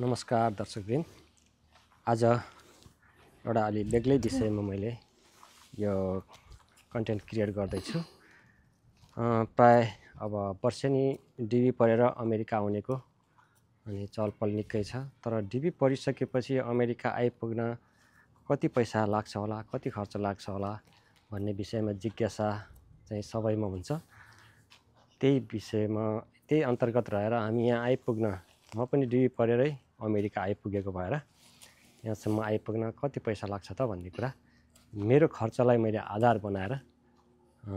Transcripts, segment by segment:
नमस्कार दर्शकवृन्द। आज एउटा अलि बेग्लै विषयमा मैले यो कन्टेन्ट क्रिएट गर्दैछु। प्राय अब वर्षेनी डिबी पढेर अमेरिका आउनेको अनि चलपल निकै छ। तर डिबी पढिसकेपछि अमेरिका आइपुग्न कति पैसा लाग्छ होला, कति खर्च लाग्छ होला भन्ने विषयमा जिज्ञासा चाहिँ सबैमा हुन्छ। त्यही विषयमा त्यही अन्तर्गत रहेर हामी यहाँ आइपुग्न म पनि डिबी पढेरै अमेरिका आइपुगेको भएर यहाँसम्म आइपुग्न कति पैसा लाग्छ त भन्ने कुरा मेरो खर्चलाई मैले आधार बनाएर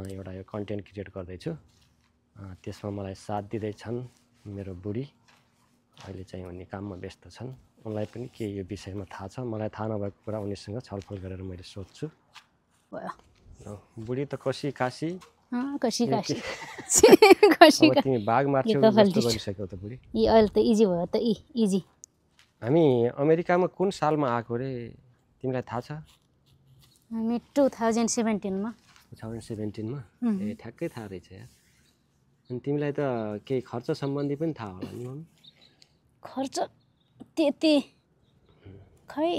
एउटा यो कन्टेन्ट क्रिएट गर्दैछु। त्यसमा मलाई साथ दिँदैछन् मेरो बुढी, अहिले चाहिँ उनी काममा व्यस्त छन्। उनलाई पनि के यो विषयमा थाहा छ, मलाई थाहा नभएको कुरा उनीसँग छलफल गरेर मैले सोध्छु। बुढी त कसी काशी कसी काशी अब तिमी बाघ मार्छौ जस्तो गरिसक्यौ त बुढी। अहिले त इजी भयो त इजी। हामी अमेरिकामा कुन सालमा आएको रे तिमीलाई थाहा छ? हामी 2017 मा। 2017 मा? ए ठ्याक्कै थाहा रहेछ यार। अनि तिमीलाई त केही खर्च सम्बन्धी पनि थाहा होला नि मम्मी? खर्च त्यति खै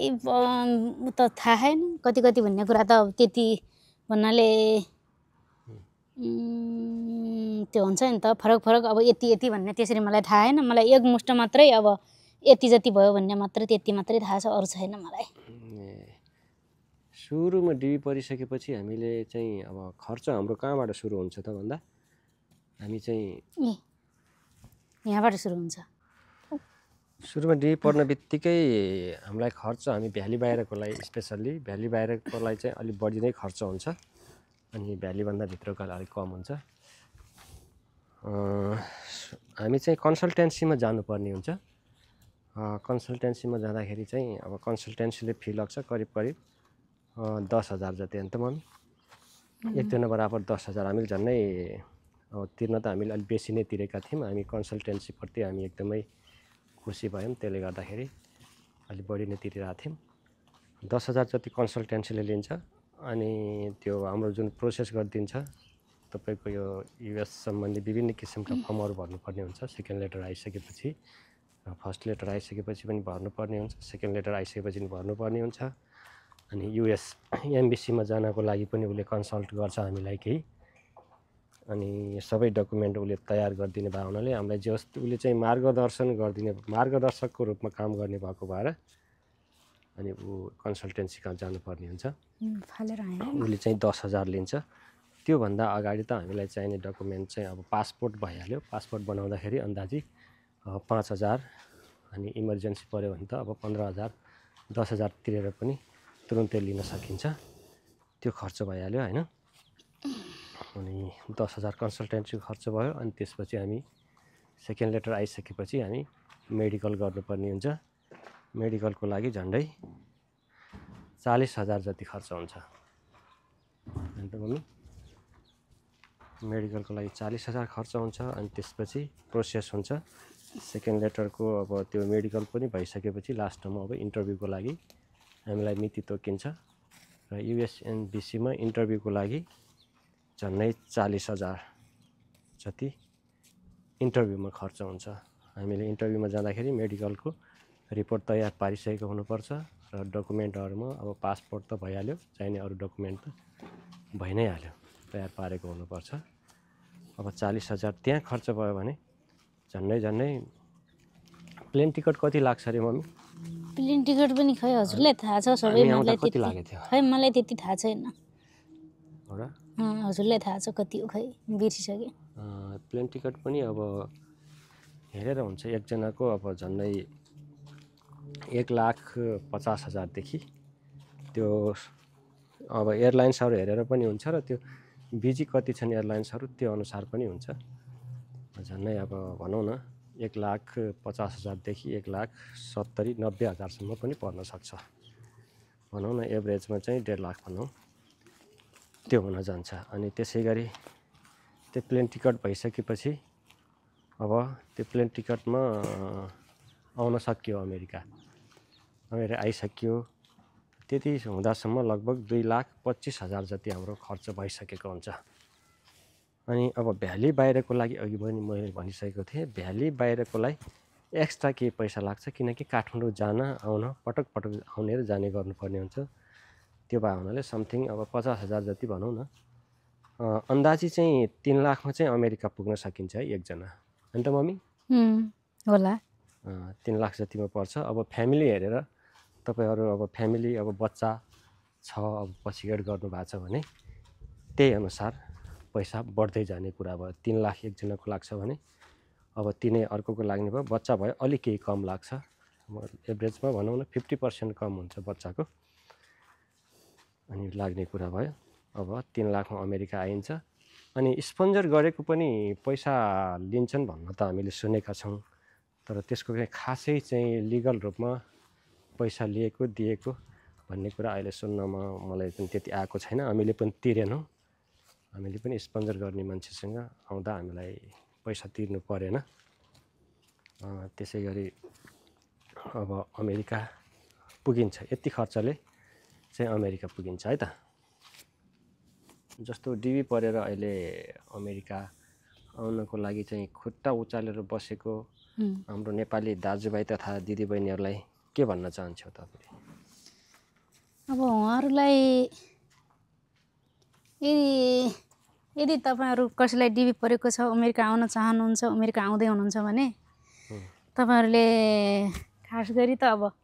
त थाहा छैन, कति कति भन्ने कुरा त त्यति भन्नाले त्यो हुन्छ नि त, फरक फरक। अब यति यति भन्ने त्यसरी मलाई थाहा छैन। मलाई एक मुष्ट मात्रै अब यति जति भयो भन्ने मात्रै, त्यति मात्रै थाहा छ, अरू छैन मलाई। सुरुमा डिबी पढिसकेपछि हामीले चाहिँ अब खर्च हाम्रो कहाँबाट सुरु हुन्छ त भन्दा हामी चाहिँ यहाँबाट सुरु हुन्छ। सुरुमा डिबी पढ्न बित्तिकै हामीलाई खर्च, हामी भ्याली बाहिरकोलाई स्पेसल्ली भ्याली बाहिरकोलाई चाहिँ अलिक बढी नै खर्च हुन्छ अनि भ्यालीभन्दा भित्रको अलिक कम हुन्छ। हामी चाहिँ कन्सल्टेन्सीमा जानुपर्ने हुन्छ। कन्सल्टेन्सीमा जाँदाखेरि चाहिँ अब कन्सल्टेन्सीले फी लाग्छ करिब करिब 10,000 जति अन्त मम्मी। एकजना बराबर 10,000। हामीले झन्नै अब तिर्न त हामीले अलिक बेसी नै तिरेका थियौँ। हामी कन्सल्टेन्सीप्रति हामी एकदमै खुसी भयौँ, त्यसले गर्दाखेरि अलिक बढी नै तिरिरहेको थियौँ। 10,000 जति कन्सल्टेन्सीले लिन्छ अनि त्यो हाम्रो जुन प्रोसेस गरिदिन्छ तपाईँको यो युएस सम्बन्धी विभिन्न किसिमका फर्महरू भर्नुपर्ने हुन्छ। सेकेन्ड लेटर आइसकेपछि, फर्स्ट लेटर आइसकेपछि पनि भर्नुपर्ने हुन्छ, सेकेन्ड लेटर आइसकेपछि पनि भर्नुपर्ने हुन्छ। अनि युएस एम्बेसीमा जानको लागि पनि उसले कन्सल्ट गर्छ हामीलाई केही, अनि सबै डकुमेन्ट उसले तयार गरिदिने भए हुनाले हामीलाई जस्तो उसले चाहिँ मार्गदर्शन गरिदिने, मार्गदर्शकको रूपमा काम गर्ने भएको भएर अनि ऊ कन्सल्टेन्सी कहाँ जानुपर्ने हुन्छ। उसले चाहिँ 10,000 लिन्छ। त्योभन्दा अगाडि त हामीलाई चाहिने डकुमेन्ट चाहिँ अब पासपोर्ट भइहाल्यो। पासपोर्ट बनाउँदाखेरि अन्दाजी 5,000 अनि इमर्जेन्सी पऱ्यो भने त अब 15,000 10,000 तिरेर पनि तुरुन्तै लिन सकिन्छ। त्यो खर्च भइहाल्यो होइन। अनि 10,000 कन्सल्टेन्सीको खर्च भयो। अनि त्यसपछि हामी सेकेन्ड लेटर आइसकेपछि हामी मेडिकल गर्नुपर्ने हुन्छ। मेडिकलको लागि झन्डै 40,000 जति खर्च हुन्छ। अन्त मम्मी मेडिकलको लागि 40,000 खर्च हुन्छ। अनि त्यसपछि प्रोसेस हुन्छ सेकेन्ड लेटरको। अब त्यो मेडिकल पनि भइसकेपछि लास्टमा अब इन्टरभ्यूको लागि हामीलाई मिति तोकिन्छ र युएसएनबीसीमा इन्टरभ्यूको लागि झन्डै 40,000 जति इन्टरभ्यूमा खर्च हुन्छ। हामीले इन्टरभ्यूमा जाँदाखेरि मेडिकलको रिपोर्ट तयार पारिसकेको हुनुपर्छ र डकुमेन्टहरूमा अब पासपोर्ट त भइहाल्यो, चाहिने अरू डकुमेन्ट त भइ नै हाल्यो, तयार पारेको हुनुपर्छ। अब 40,000 त्यहाँ खर्च भयो भने झन्डै प्लेन टिकट कति लाग्छ अरे मम्मी? प्लेन टिकट पनि खै हजुरलाई थाहा छ सबै, मलाई कति लागेको थियो? खै मलाई त्यति थाहा छैन। हो र? हजुरलाई थाहा छ कति हो, खै बिर्सिसकेँ। प्लेन टिकट पनि अब हेरेर हुन्छ। एकजनाको अब झन्डै 1,50,000 देखि त्यो अब एयरलाइन्सहरू हेरेर पनि हुन्छ र त्यो बिजी कति छन् एयरलाइन्सहरू त्यो अनुसार पनि हुन्छ। झन्डै अब भनौँ न 1,50,000 देखि 1,70,000-90,000 पनि पर्न सक्छ। भनौँ न एभरेजमा चाहिँ 1.5 लाख भनौँ, त्यो हुन जान्छ। अनि त्यसै गरी त्यो प्लेन टिकट भइसकेपछि अब त्यो प्लेन टिकटमा आउन सकियो अमेरिका आइसकियो। त्यति हुँदासम्म लगभग 2,25,000 जति हाम्रो खर्च भइसकेको हुन्छ। अनि अब भ्याली बाहिरको लागि अघि पनि मैले भनिसकेको थिएँ, भ्याली बाहिरको लागि एक्स्ट्रा केही पैसा लाग्छ किनकि काठमाडौँ जान आउन पटक पटक आउने र जाने गर्नुपर्ने हुन्छ। त्यो भए हुनाले समथिङ अब 50,000 जति भनौँ न। अन्दाजी चाहिँ 3 लाखमा चाहिँ अमेरिका पुग्न सकिन्छ है एकजना, होइन त मम्मी? होला 3 लाख जतिमा पर्छ। अब फ्यामिली हेरेर तपाईँहरू अब फ्यामिली अब बच्चा छ अब पछि एड गर्नु भएको छ भने त्यही अनुसार पैसा बढ्दै जाने कुरा भयो। 3 लाख एकजनाको लाग्छ भने अब तिनै अर्कोको लाग्ने भयो, बच्चा भयो अलिक केही कम लाग्छ। एभरेजमा भनौँ न 50% कम हुन्छ बच्चाको, अनि लाग्ने कुरा भयो। अब 3 लाखमा अमेरिका आइन्छ। अनि स्पोन्सर गरेको पनि पैसा लिन्छन् भन्न त हामीले सुनेका छौँ, तर त्यसको चाहिँ खासै चाहिँ लिगल रूपमा पैसा लिएको दिएको भन्ने कुरा अहिले सुन्नमा मलाई पनि त्यति आएको छैन। हामीले पनि तिरेनौँ, हामीले पनि स्पोन्सर गर्ने मान्छेसँग आउँदा हामीलाई पैसा तिर्नु परेन। त्यसै गरी अब अमेरिका पुगिन्छ, यति खर्चले चाहिँ अमेरिका पुगिन्छ है त। जस्तो डिबी परेर अहिले अमेरिका आउनको लागि चाहिँ खुट्टा उचालेर बसेको हाम्रो नेपाली दाजुभाइ तथा दिदीबहिनीहरूलाई के भन्न चाहन्छौ तपाईँले? अब उहाँहरूलाई यदि तपाईँहरू कसैलाई डिबी परेको छ, अमेरिका आउन चाहनुहुन्छ, अमेरिका आउँदै हुनुहुन्छ भने तपाईँहरूले खास गरी त अब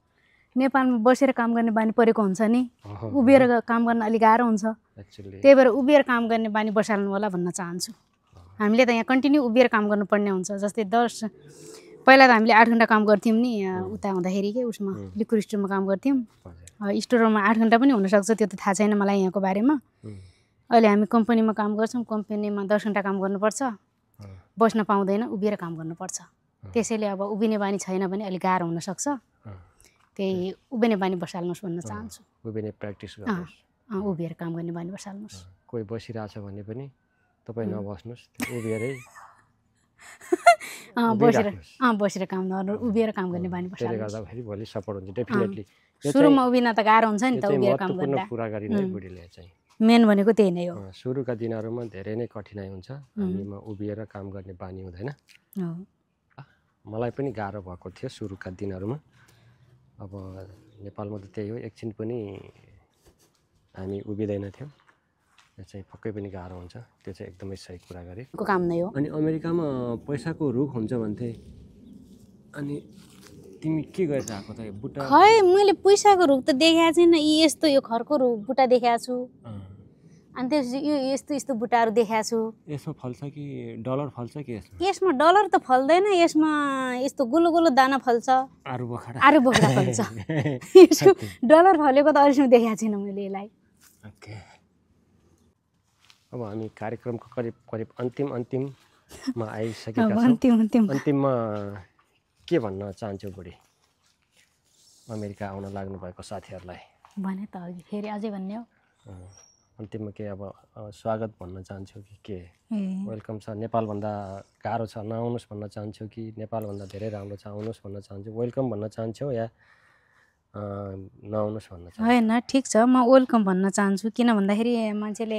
नेपालमा बसेर काम गर्ने बानी परेको हुन्छ नि, उभिएर काम गर्न अलिक गाह्रो हुन्छ। त्यही भएर उभिएर काम गर्ने बानी बसाल्नु होला भन्न चाहन्छु। हामीले त यहाँ कन्टिन्यू उभिएर काम गर्नुपर्ने हुन्छ। जस्तै पहिला त हामीले 8 घन्टा काम गर्थ्यौँ नि उता हुँदाखेरि के उसमा लिक्विड स्टोरमा काम गर्थ्यौँ। स्टोरमा 8 घन्टा पनि हुनसक्छ, त्यो त थाहा छैन मलाई यहाँको बारेमा। अहिले हामी कम्पनीमा काम गर्छौँ, कम्पनीमा 10 घन्टा काम गर्नुपर्छ, बस्न पाउँदैन, उभिएर काम गर्नुपर्छ। त्यसैले अब उभिने बानी छैन भने अलिक गाह्रो हुनसक्छ। त्यही उभिने बानी बसाल्नुहोस् भन्न चाहन्छु। उभिने प्र्याक्टिस गर्नुहोस्, उभिएर काम गर्ने बानी बसाल्नुहोस्। कोही बसिरहेछ भने पनि तपाईँ नबस्नुहोस्, उभिएरै बसेर काम गर्नु, उभिएर काम गर्ने बानी बसाल्नुहोस्। त्यसले गर्दाखेरि भोलि सपोर्ट हुन्छ डेफिनेटली। सुरुमा उभिन त गाह्रो हुन्छ नि त, उभिएर काम महत्त्वपूर्ण गर्दा। कुरा गरिने बुढीले चाहिँ मेन भनेको त्यही नै हो। सुरुका दिनहरूमा धेरै नै कठिनाइ हुन्छ, हामीमा उभिएर काम गर्ने बानी हुँदैन। मलाई पनि गाह्रो भएको थियो सुरुका दिनहरूमा। अब नेपालमा त त्यही हो, एकछिन पनि हामी उभिँदैन थियौँ, त्यो चाहिँ पक्कै पनि गाह्रो हुन्छ। त्यो चाहिँ एकदमै सही कुरा गरे। काम नै हो। अनि अमेरिकामा पैसाको रुख हुन्छ भन्थे, अनि तिमी के गरिरहेको त? बुट्टा खै मैले पैसाको रुख त देखाएको छैन। यस्तो यो खरको रुख बुट्टा देखाएको छु, अनि त्यसपछि यो यस्तो यस्तो बुट्टाहरू देखाएको छु। यसमा फल्छ कि डलर फल्छ कि यसमा? यसमा डलर त फल्दैन, यसमा यस्तो गोलो गोलो दाना फल्छ, आरु बोखडा फल्छ। यसको डलर फलेको त अहिलेसम्म देखाएको छैन मैले यसलाई। ओके, अब हामी कार्यक्रमको करिब अन्तिममा आइसकेका छौँ। अन्तिममा के भन्न चाहन्छौ बुढी अमेरिका आउन लाग्नु भएको साथीहरूलाई? भने त अघि फेरि अझै भन्ने हो। अन्तिममा के अब स्वागत भन्न चाहन्छौ कि के? वेलकम छ, नेपालभन्दा गाह्रो छ नआउनुहोस् भन्न चाहन्छौ कि नेपालभन्दा धेरै राम्रो छ आउनुहोस् भन्न चाहन्छौ? वेलकम भन्न चाहन्छौ या नआउनुहोस् भन्न चाहन्छौ? होइन, ठिक छ, म वेलकम भन्न चाहन्छु। किन भन्दाखेरि मान्छेले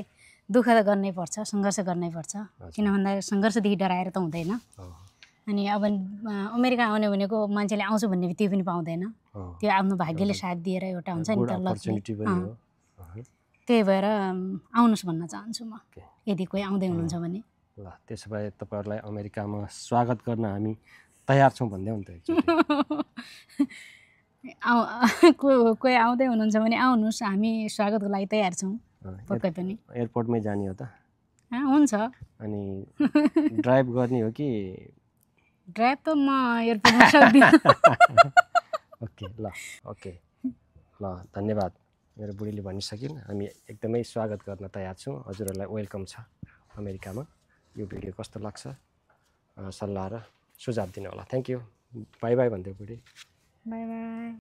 दुःख त गर्नै पर्छ, सङ्घर्ष गर्नै पर्छ। किन भन्दा सङ्घर्षदेखि डराएर त हुँदैन। अनि अब अमेरिका आउने भनेको मान्छेले आउँछु भन्ने त्यो पनि पाउँदैन, त्यो आफ्नो भाग्यले साथ दिएर एउटा हुन्छ नि त लक्ष्मी। त्यही भएर आउनुहोस् भन्न चाहन्छु म, यदि कोही आउँदै हुनुहुन्छ भने। ल त्यसो भए तपाईँहरूलाई अमेरिकामा स्वागत गर्न हामी तयार छौँ भन्दै हुन्छ। कोही आउँदै हुनुहुन्छ भने आउनुहोस्, हामी स्वागतको लागि तयार छौँ पक्कै पनि। एयरपोर्टमै जाने हो त? हुन्छ। अनि ड्राइभ गर्ने हो कि? ड्राइभ त म एयरपोर्टमा सक्दिनँ। ओके ल धन्यवाद। मेरो बुढीले भनिसकिन्, हामी एकदमै स्वागत गर्न तयार छौँ। हजुरहरूलाई वेलकम छ अमेरिकामा। यो भिडियो कस्तो लाग्छ सल्लाह र सुझाव दिनु होला। थ्याङ्क यू, बाई बाई भन्दै बुढी। By by.